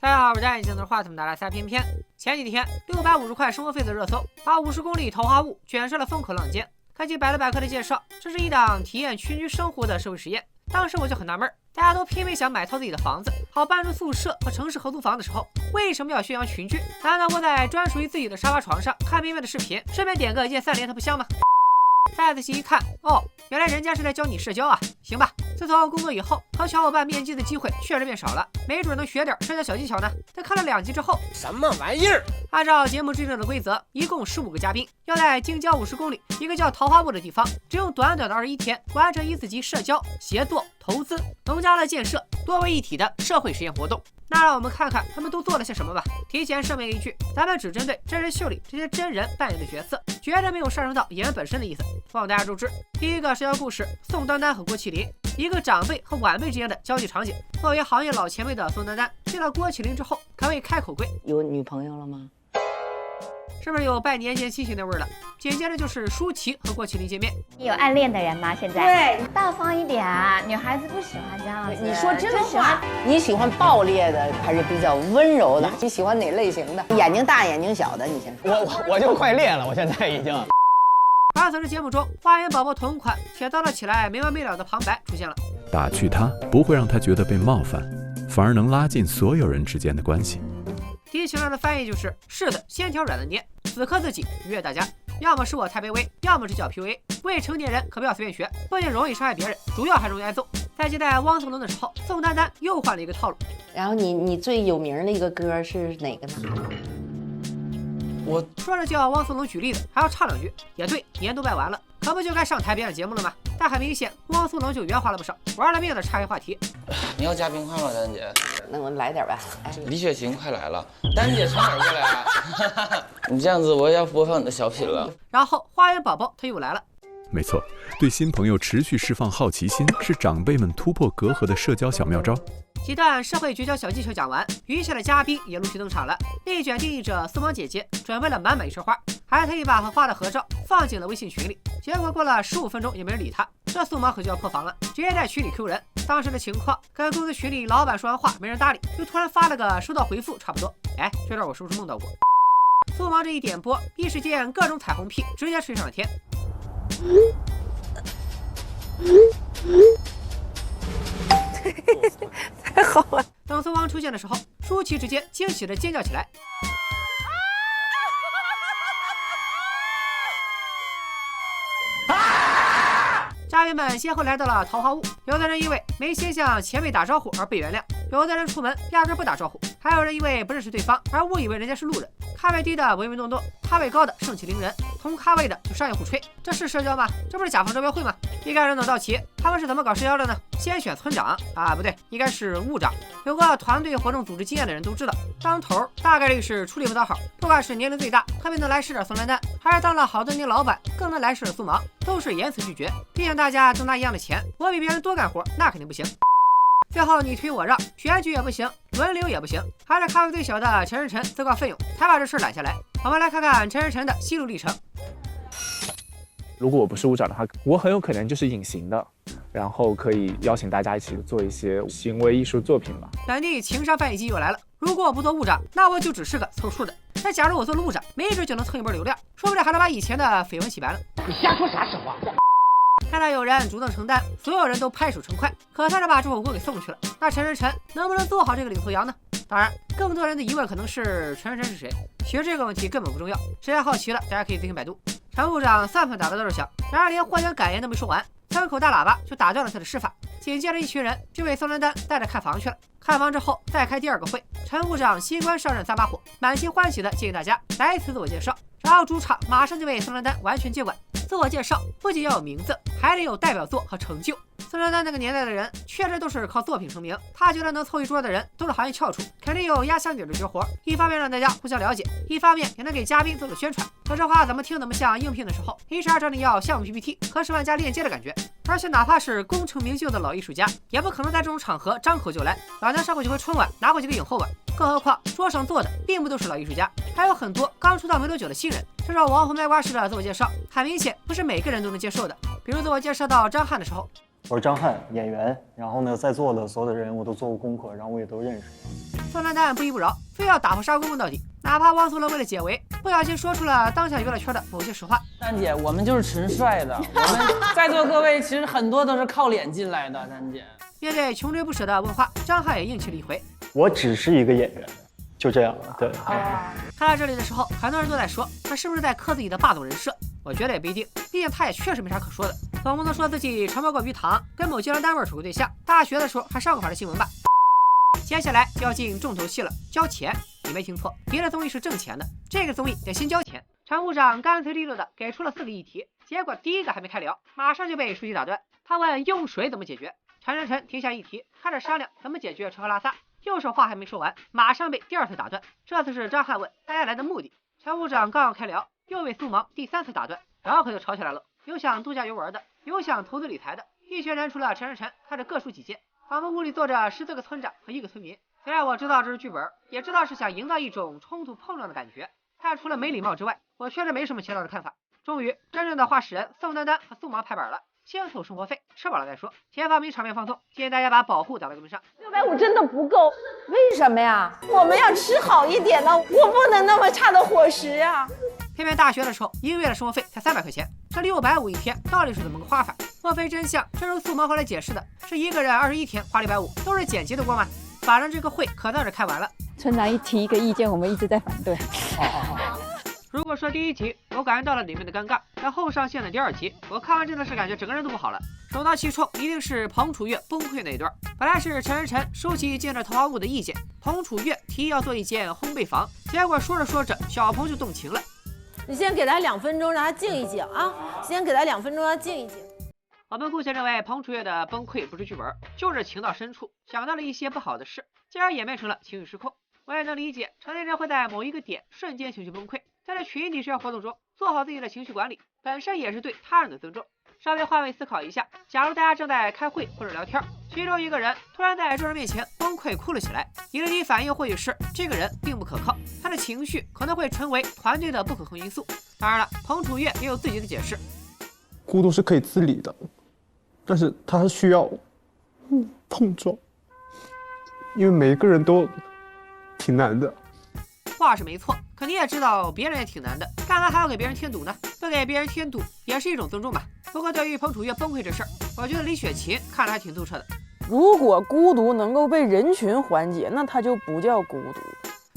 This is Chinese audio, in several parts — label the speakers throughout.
Speaker 1: 大家好，我是戴眼镜的话筒，打来3篇篇。前几天650块生活费的热搜，把50公里桃花坞卷上了风口浪尖。根据百度百科的介绍，这是一档体验群居生活的社会实验。当时我就很纳闷，大家都拼命想买套自己的房子，好搬出宿舍和城市合租房的时候，为什么要宣扬群居？难道窝在专属于自己的沙发床上看明白的视频，顺便点个1键3连，它不香吗？再仔细一看，哦，原来人家是在教你社交啊！行吧，自从工作以后，和小伙伴面基的机会确实变少了，没准能学点社交小技巧呢。在看了2集之后，
Speaker 2: 什么玩意儿？
Speaker 1: 按照节目制定的规则，一共15个嘉宾，要在京郊50公里一个叫桃花坞的地方，只用短短的21天完成1次级社交、协作、投资、农家乐建设多为一体的社会实验活动。那让我们看看他们都做了些什么吧。提前声明一句，咱们只针对真人秀里这些真人扮演的角色，绝对没有上升到演员本身的意思，望大家周知。第一个社交故事，宋丹丹和郭麒麟，一个长辈和晚辈之间的交际场景。作为行业老前辈的宋丹丹，见到郭麒麟之后，可谓开口跪：“
Speaker 3: 有女朋友了吗？”
Speaker 1: 是不是有拜年见亲戚那味儿了？紧接着就是舒淇和郭麒麟见面。
Speaker 4: 你有暗恋的人吗？现在对，大方一点啊，女孩子不喜欢这样子。
Speaker 3: 你说真话，你喜欢爆裂的还是比较温柔的？你喜欢哪类型的？眼睛大眼睛小的？你先说。
Speaker 2: 我就快裂了，我现在已经。
Speaker 1: 而此时节目中，花园宝宝同款且叨叨起来没完没了的旁白出现了。
Speaker 5: 打趣他不会让他觉得被冒犯，反而能拉近所有人之间的关系。
Speaker 1: 提醒量的翻译就是柿子先挑软的捏，死磕自己虐大家，要么是我太卑微，要么是叫 PUA。未成年人可不要随便学，不仅容易伤害别人，主要还容易挨揍。在接待汪苏泷的时候，宋丹丹又换了一个套路。
Speaker 3: 然后你最有名的一个歌是哪个呢？
Speaker 1: 我说着就要汪苏泷举例子，还要唱2句。也对，年都拜完了，可不就该上台表演节目了吗？但很明显，汪苏泷就圆滑了不少，玩了命的岔开话题。
Speaker 6: 你要加冰块吗，丹姐？
Speaker 3: 那我来点吧。
Speaker 6: 李雪琴快来了，丹姐从哪儿过来啊？你这样子我也要播放你的小品了。
Speaker 1: 然后花园宝宝他又来了。
Speaker 5: 没错，对新朋友持续释放好奇心是长辈们突破隔阂的社交小妙招。
Speaker 1: 几段社会绝交小技巧讲完，余下的嘉宾也陆续登场了。内卷定义者苏芒姐姐准备了满满一车花，还特意把和花的合照放进了微信群里。结果过了15分钟也没人理他，这苏芒可就要破防了，直接在群里 Q 人。当时的情况跟公司群里老板说完话没人搭理，就突然发了个收到回复差不多。哎，这段我是不是梦到过？苏芒这一点播，一时间各种彩虹屁直接吹上了天。
Speaker 3: 太好了！
Speaker 1: 等苏芒出现的时候，舒淇直接惊喜的尖叫起来。嘉宾们先后来到了桃花坞，有的人因为没先向前辈打招呼而被原谅，有的人出门压根不打招呼，还有人因为不认识对方而误以为人家是路人。咖位低的唯唯诺诺，咖位高的盛气凌人，同咖位的就商业互吹，这是社交吗？这不是甲方招标会吗？一干人等到齐，他们是怎么搞社交的呢？先选村长啊，不对，应该是务长。有过团队活动组织经验的人都知道，当头大概率是出力不讨好。不管是年龄最大特别能来事的宋丹丹，还是当了好多年老板更能来事的苏芒，都是严词拒绝。毕竟大家都拿一样的钱，我比别人多干活，那肯定不行。最后你推我让，选举也不行，轮流也不行，还是咖位最小的陈晨自告奋勇才把这事揽下来。我们来看看陈晨的心路历程。
Speaker 7: 如果我不是务长的话，我很有可能就是隐形的，然后可以邀请大家一起做一些行为艺术作品吧。
Speaker 1: 本地情商翻译机又来了，如果我不做务长，那我就只是个凑数的。那假如我做了务长，没准就能蹭一波流量，说不定还能把以前的绯闻洗白了。
Speaker 2: 你瞎说啥实话？
Speaker 1: 看到有人主动承担，所有人都拍手称快，可算是把这火锅给送去了。那陈晨能不能做好这个领头羊呢？当然，更多人的疑问可能是陈晨是谁？其实这个问题根本不重要，谁还好奇了，大家可以自行百度。陈部长3分打的都是响，然而连获奖感言都没说完，村口大喇叭就打断了他的施法。紧接着一群人就被宋丹丹带着看房去了。看房之后再开第2个会，陈部长新官上任3把火，满心欢喜的建议大家来一次自我介绍，然后主场马上就被宋丹丹完全接管。自我介绍不仅要有名字，还得有代表作和成就。宋丹丹那个年代的人确实都是靠作品成名，他觉得能凑一桌的人都是行业翘楚，肯定有压箱底的绝活，一方面让大家互相了解，一方面也能给嘉宾做个宣传。可这话怎么听怎么像应聘的时候 HR 找你要项目 PPT 和10万加链接的感觉。而且哪怕是功成名就的老艺术家，也不可能在这种场合张口就来。老娘上过几回春晚，拿过几个影后吧。更何况桌上坐的并不都是老艺术家，还有很多刚出道没多久的新人。这种网红卖瓜式的自我介绍，很明显不是每个人都能接受的。比如自我介绍到张翰的时候，
Speaker 8: 我是张翰，演员。然后呢，在座的所有的人我都做过功课，然后我也都认识。
Speaker 1: 宋丹丹不依不饶，非要打破砂锅问到底，哪怕汪苏泷为了解围，不小心说出了当下娱乐圈的某些实话。
Speaker 9: 丹姐，我们就是纯帅的，我们在座各位其实很多都是靠脸进来的，丹姐。
Speaker 1: 面对穷追不舍的问话，张翰也硬气了一回。
Speaker 8: 我只是一个演员，就这样了。对。
Speaker 1: 看到这里的时候，很多人都在说他是不是在刻自己的霸总人设？我觉得也不一定，毕竟他也确实没啥可说的，总不能说自己承包过鱼塘，跟某经销单位处过对象，大学的时候还上过法制新闻吧。接下来就要进重头戏了，交钱。你没听错，别的综艺是挣钱的，这个综艺得先交钱。常部长干脆利落的给出了4个议题，结果第一个还没开聊，马上就被书记打断。他问用水怎么解决，陈晨晨停下议题，开始商量怎么解决吃喝拉撒。又是话还没说完，马上被第2次打断。这次是张翰问大家来的目的，常部长刚要开聊，又被苏芒第3次打断，然后就吵起来了。有想度假游玩的，有想投资理财的，一群人除了陈晨晨，开始各抒己见，仿佛屋里坐着14个村长和1个村民。虽然我知道这是剧本，也知道是想营造一种冲突碰撞的感觉，但除了没礼貌之外，我确实没什么其他的看法。终于，真正的话事人宋丹丹和苏芒拍板了，先凑生活费，吃饱了再说。前方没场面放松，建议大家把保护打在根本上。
Speaker 3: 650真的不够，为什么呀？我们要吃好一点的，我不能那么差的伙食啊！
Speaker 1: 偏偏大学的时候，1个月的生活费才300块钱，这650一天到底是怎么个花法？莫非真相正如苏芒后来解释的，是1个人21天花650，都是剪辑的锅吗？反正这个会可算是开完了。
Speaker 10: 村长一提一个意见，我们一直在反对。
Speaker 1: 如果说第1集我感觉到了里面的尴尬，那后上线的第2集，我看完真的是感觉整个人都不好了。首当其冲一定是彭楚月崩溃那一段。本来是陈晨晨收集建设桃花坞的意见，彭楚月提议要做一间烘焙房，结果说着说着，小彭就动情了。
Speaker 3: 你先给他2分钟，让他静一静啊！先给他2分钟，让他静一静。
Speaker 1: 我们姑且认为彭楚月的崩溃不是剧本，就是情到深处想到了一些不好的事，进而演变成了情绪失控。我也能理解成年人会在某一个点瞬间情绪崩溃，在这群体社交活动中做好自己的情绪管理，本身也是对他人的尊重。稍微换位思考一下，假如大家正在开会或者聊天，其中一个人突然在众人面前崩溃哭了起来，你的第一反应或许是这个人并不可靠，他的情绪可能会成为团队的不可控因素。当然了，彭楚月也有自己的解释，
Speaker 11: 孤独是可以自理的，但是他需要碰撞，因为每一个人都挺难的。
Speaker 1: 话是没错，可你也知道别人也挺难的，干嘛还要给别人添堵呢？不给别人添堵也是一种尊重吧。不过对于彭楚月崩溃这事儿，我觉得李雪琴看着还挺透彻的。
Speaker 12: 如果孤独能够被人群缓解，那它就不叫孤独。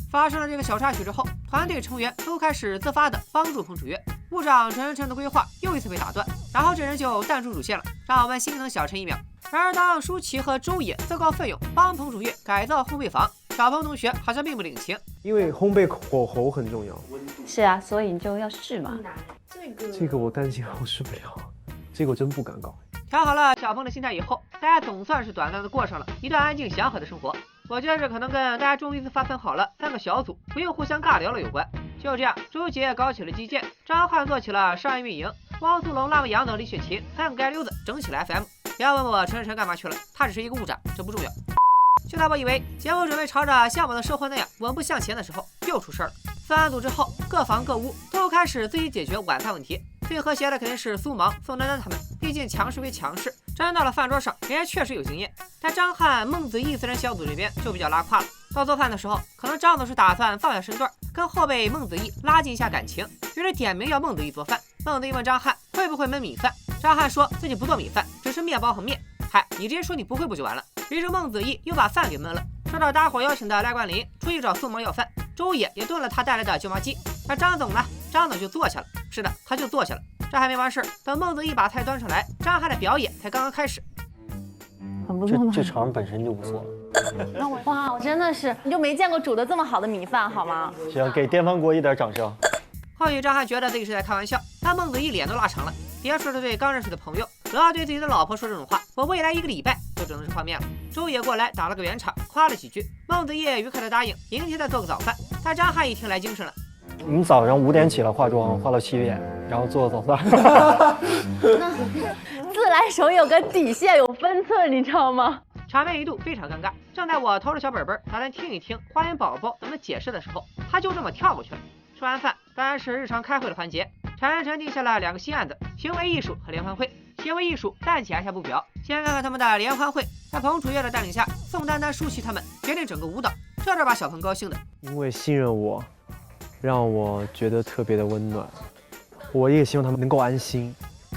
Speaker 1: 发生了这个小插曲之后，团队成员都开始自发的帮助彭楚月。部长陈晨晨的规划又一次被打断，然后这人就淡出主线了，让我们心疼小陈1秒。然而当舒淇和周也自告奋勇帮彭楚月改造烘焙房，小彭同学好像并不领情，
Speaker 11: 因为烘焙火候很重要。
Speaker 4: 是啊，所以你就要试嘛。
Speaker 11: 这个我担心我试不了，这个我真不敢搞。
Speaker 1: 调好了小彭的心态以后，大家总算是短暂的过上了一段安静祥和的生活。我觉得这可能跟大家终于发分好了3个小组，不用互相尬聊了有关。就这样，周杰搞起了基建，张翰做起了商业运营，汪苏泷、浪阳等李雪琴3个街溜子整起了 FM。不要问我陈晨晨干嘛去了，他只是一个误长，这不重要。就在我以为节目准备朝着向往的生活那样稳步向前的时候，又出事了。分完组之后，各房各屋都开始自己解决晚饭问题。最和谐的肯定是苏芒、宋丹丹他们，毕竟强势归强势，真到了饭桌上，人家确实有经验。但张翰、孟子义4人小组这边就比较拉胯了。到做饭的时候，可能张总是打算放下身段，跟后辈孟子义拉近一下感情，于是点名要孟子义做饭。孟子义问张翰会不会焖米饭，张翰说自己不做米饭，只是面包和面。嗨，你直接说你不会不就完了？于是孟子义又把饭给焖了。收到大伙邀请的赖冠霖出去找苏芒要饭，周也炖了他带来的椒麻鸡。而张总呢，张总就坐下了。是的，他就坐下了。这还没完事儿，等孟子义把菜端上来，张翰的表演才刚刚开始。
Speaker 8: 这场本身就不错了。
Speaker 4: 哇，我真的是，你就没见过煮的这么好的米饭好吗？
Speaker 8: 行，给电饭锅一点掌声。
Speaker 1: 或许张翰觉得自己是在开玩笑，但孟子义脸都拉长了。别说是对刚认识的朋友，只要对自己的老婆说这种话，我未来1个礼拜就只能是画面了。周也过来打了个圆场，夸了几句，孟子义愉快的答应明天再做个早饭。但张翰一听来精神了。
Speaker 8: 我们早上5点起来化妆，化到7点，然后做早饭。
Speaker 4: 自来熟有个底线，有分寸，你知道吗？
Speaker 1: 场面一度非常尴尬。正在我偷着小本本打算听一听花园宝宝怎么解释的时候，他就这么跳过去了。吃完饭当然是日常开会的环节。陈晨定下了2个新案子：行为艺术和联欢会。行为艺术暂且按下不表，先看看他们的联欢会。在彭楚月的带领下，宋丹丹、舒淇他们决定整个舞蹈，这把小鹏高兴的。
Speaker 13: 因为信任我，让我觉得特别的温暖。我也希望他们能够安心。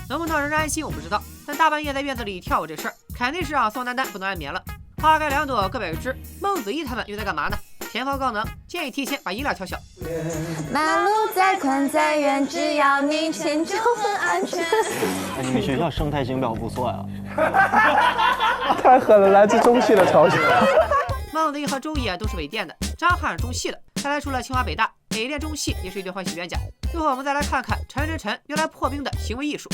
Speaker 1: 能不能让人安心我不知道，但大半夜在院子里跳舞这事儿，肯定是让宋丹丹不能安眠了。花开两朵，各表一枝。孟子义他们又在干嘛呢？前方高能，建议提前把音量调小。
Speaker 4: 马路再宽再远，只要你牵就很安全。
Speaker 8: 哎，你们学校生态型表不错呀。
Speaker 7: 太狠了，来自中戏的嘲笑。
Speaker 1: 孟子义和周易都是伪电的，张翰是中戏的，看来除了清华北大，伪电中戏也是一对欢喜冤家。最后我们再来看看陈晨晨用来破冰的行为艺术。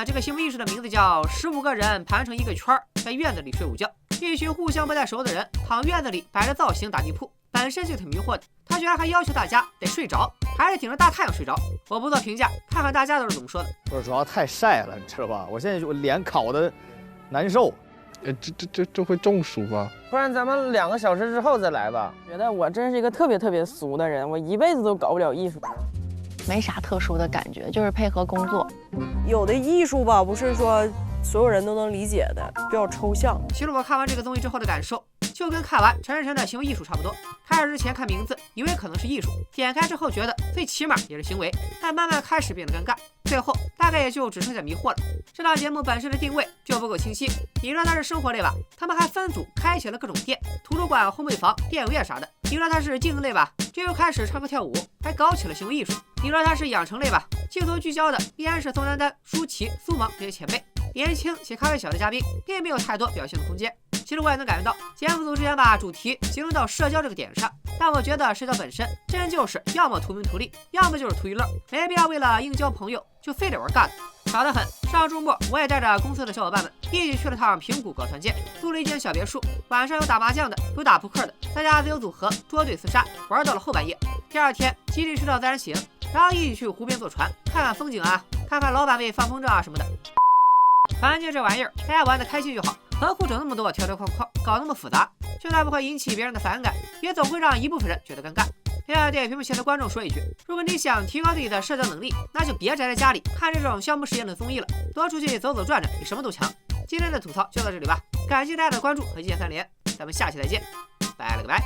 Speaker 1: 这个行为艺术的名字叫15个人盘成一个圈，在院子里睡午觉。一群互相不太熟的人躺院子里摆着造型打地铺，本身就挺迷惑的。他居然还要求大家得睡着，还是顶着大太阳睡着。我不做评价，看看大家都是怎么说的。
Speaker 2: 不是，主要太晒了，你知道吧？我现在我脸烤的难受。
Speaker 11: 这会中暑吧？
Speaker 9: 不然咱们2个小时之后再来吧。
Speaker 12: 觉得我真是一个特别俗的人，我一辈子都搞不了艺术。
Speaker 3: 没啥特殊的感觉，就是配合工作。
Speaker 12: 有的艺术吧，不是说所有人都能理解的，比较抽象。
Speaker 1: 其实我看完这个综艺之后的感受，就跟看完陈晨晨的行为艺术差不多。开始之前看名字，以为可能是艺术，点开之后觉得最起码也是行为，但慢慢开始变得尴尬，最后大概也就只剩下迷惑了。这档节目本身的定位就不够清晰，你说它是生活类吧，他们还分组开启了各种店、图书馆、烘焙坊、电影院啥的；你说它是竞争类吧，这又开始唱歌跳舞，还搞起了行为艺术；你说它是养成类吧，镜头聚焦的依然是宋丹丹、舒淇、苏萌这些前辈，年轻且咖位小的嘉宾并没有太多表现的空间。其实我也能感觉到节目组之前把主题形容到社交这个点上，但我觉得社交本身真就是要么图名图利，要么就是图娱乐，没必要为了硬交朋友就非得玩尬的，傻得很。上周末我也带着公司的小伙伴们一起去了趟平谷搞团建，租了一间小别墅，晚上有打麻将的，有打扑克的，大家自由组合捉对厮杀，玩到了后半夜。第二天集体睡到自然醒，然后一起去湖边坐船，看看风景啊，看看老板被放风筝啊什么的。反正这玩意儿大家玩的开心就好，何苦整那么多条条框框，搞那么复杂？就算不会引起别人的反感，也总会让一部分人觉得尴尬。另外对屏幕前的观众说一句，如果你想提高自己的社交能力，那就别宅在家里看这种项目实验的综艺了，多出去走走转转比什么都强。今天的吐槽就到这里吧，感谢大家的关注和一键3连，咱们下期再见，拜了个拜。